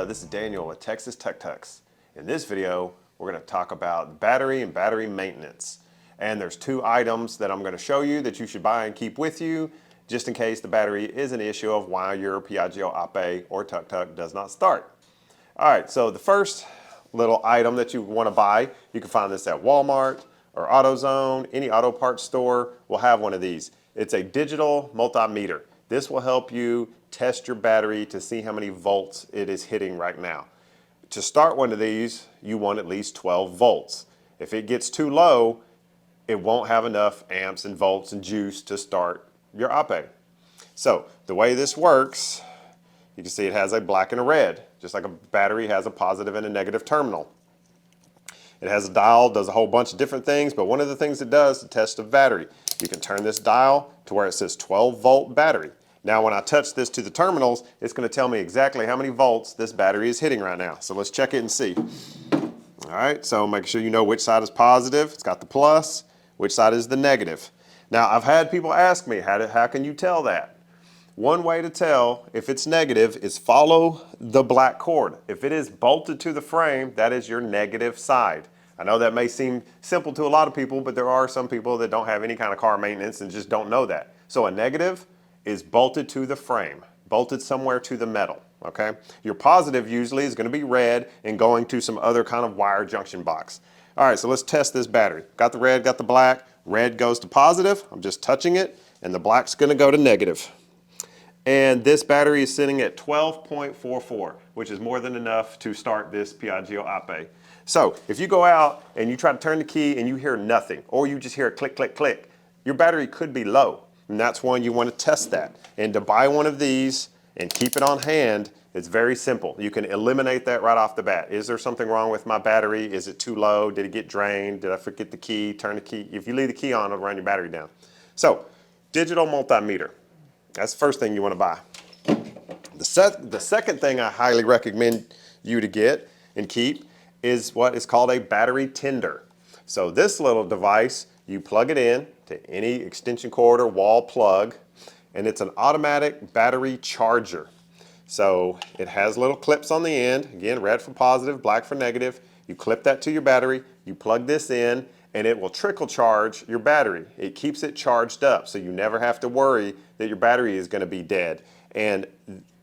this is Daniel with TEXAS-TUK. In this video, we're going to talk about battery and battery maintenance. And there's two items that I'm going to show you that you should buy and keep with you just in case the battery is an issue of why your Piaggio Ape or TUK does not start. All right, so the first little item that you want to buy, you can find this at Walmart or AutoZone. Any auto parts store will have one of these. It's a digital multimeter. This will help you test your battery to see how many volts it is hitting right now. To start one of these, you want at least 12 volts. If it gets too low, it won't have enough amps and volts and juice to start your Ape. So the way this works, you can see it has a black and a red, just like a battery has a positive and a negative terminal. It has a dial, does a whole bunch of different things, but one of the things it does to test the battery, you can turn this dial to where it says 12 volt battery. Now when I touch this to the terminals, it's going to tell me exactly how many volts this battery is hitting right now. So let's check it and see. All right, so make sure you know which side is positive. It's got the plus, which side is the negative. Now I've had people ask me, how can you tell that? One way to tell if it's negative is follow the black cord. If it is bolted to the frame, that is your negative side. I know that may seem simple to a lot of people, but there are some people that don't have any kind of car maintenance and just don't know that. So a negative is bolted to the frame, bolted somewhere to the metal, okay? Your positive usually is going to be red and going to some other kind of wire junction box. All right, so let's test this battery. Got the red, got the black. Red goes to positive. I'm just touching it, and the black's going to go to negative. And this battery is sitting at 12.44, which is more than enough to start this Piaggio Ape. So if you go out and you try to turn the key and you hear nothing, or you just hear a click, click, click, your battery could be low. And that's when you want to test that. And to buy one of these and keep it on hand, it's very simple. You can eliminate that right off the bat. Is there something wrong with my battery? Is it too low? Did it get drained? Did I forget the key? Turn the key. If you leave the key on, it'll run your battery down. So, digital multimeter. That's the first thing you want to buy. The second thing I highly recommend you to get and keep is what is called a battery tender. So this little device, you plug it in to any extension cord or wall plug, and it's an automatic battery charger. So it has little clips on the end, again, red for positive, black for negative. You clip that to your battery, you plug this in, and it will trickle charge your battery. It keeps it charged up, so you never have to worry that your battery is going to be dead. And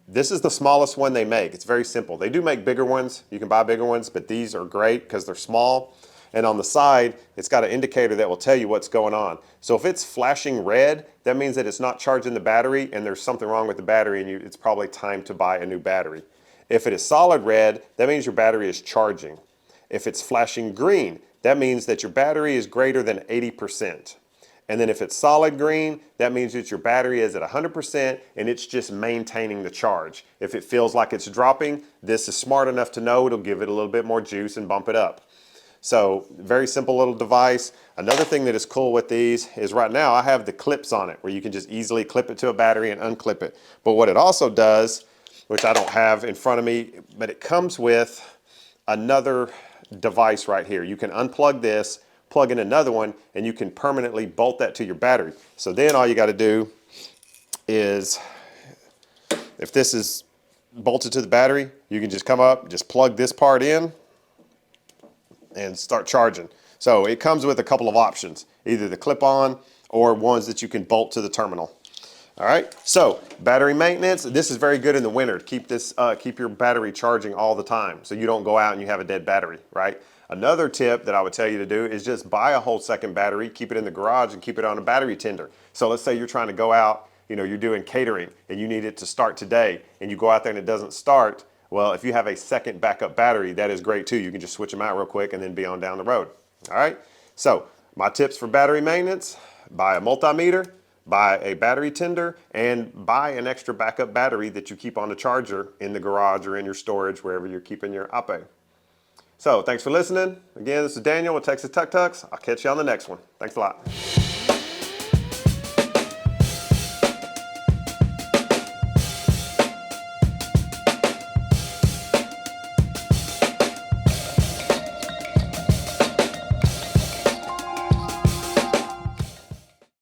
this is the smallest one they make. It's very simple. They do make bigger ones. You can buy bigger ones, but these are great because they're small. And on the side, it's got an indicator that will tell you what's going on. So if it's flashing red, that means that it's not charging the battery and there's something wrong with the battery and it's probably time to buy a new battery. If it is solid red, that means your battery is charging. If it's flashing green, that means that your battery is greater than 80%. And then if it's solid green, that means that your battery is at 100% and it's just maintaining the charge. If it feels like it's dropping, this is smart enough to know it'll give it a little bit more juice and bump it up. So very simple little device. Another thing that is cool with these is right now I have the clips on it where you can just easily clip it to a battery and unclip it. But what it also does, which I don't have in front of me, but it comes with another device right here. You can unplug this, plug in another one, and you can permanently bolt that to your battery. So then all you got to do is, if this is bolted to the battery, you can just come up, just plug this part in, and start charging. So it comes with a couple of options, either the clip-on or ones that you can bolt to the terminal. All right, so battery maintenance, this is very good in the winter to keep your battery charging all the time so you don't go out and you have a dead battery, right? Another tip that I would tell you to do is just buy a whole second battery, keep it in the garage and keep it on a battery tender. So let's say you're trying to go out, you're doing catering and you need it to start today and you go out there and it doesn't start. Well, if you have a second backup battery, that is great too. You can just switch them out real quick and then be on down the road. All right, so my tips for battery maintenance: buy a multimeter, buy a battery tender, and buy an extra backup battery that you keep on the charger in the garage or in your storage, wherever you're keeping your Ape. So thanks for listening. Again, this is Daniel with TEXAS-TUK. I'll catch you on the next one. Thanks a lot.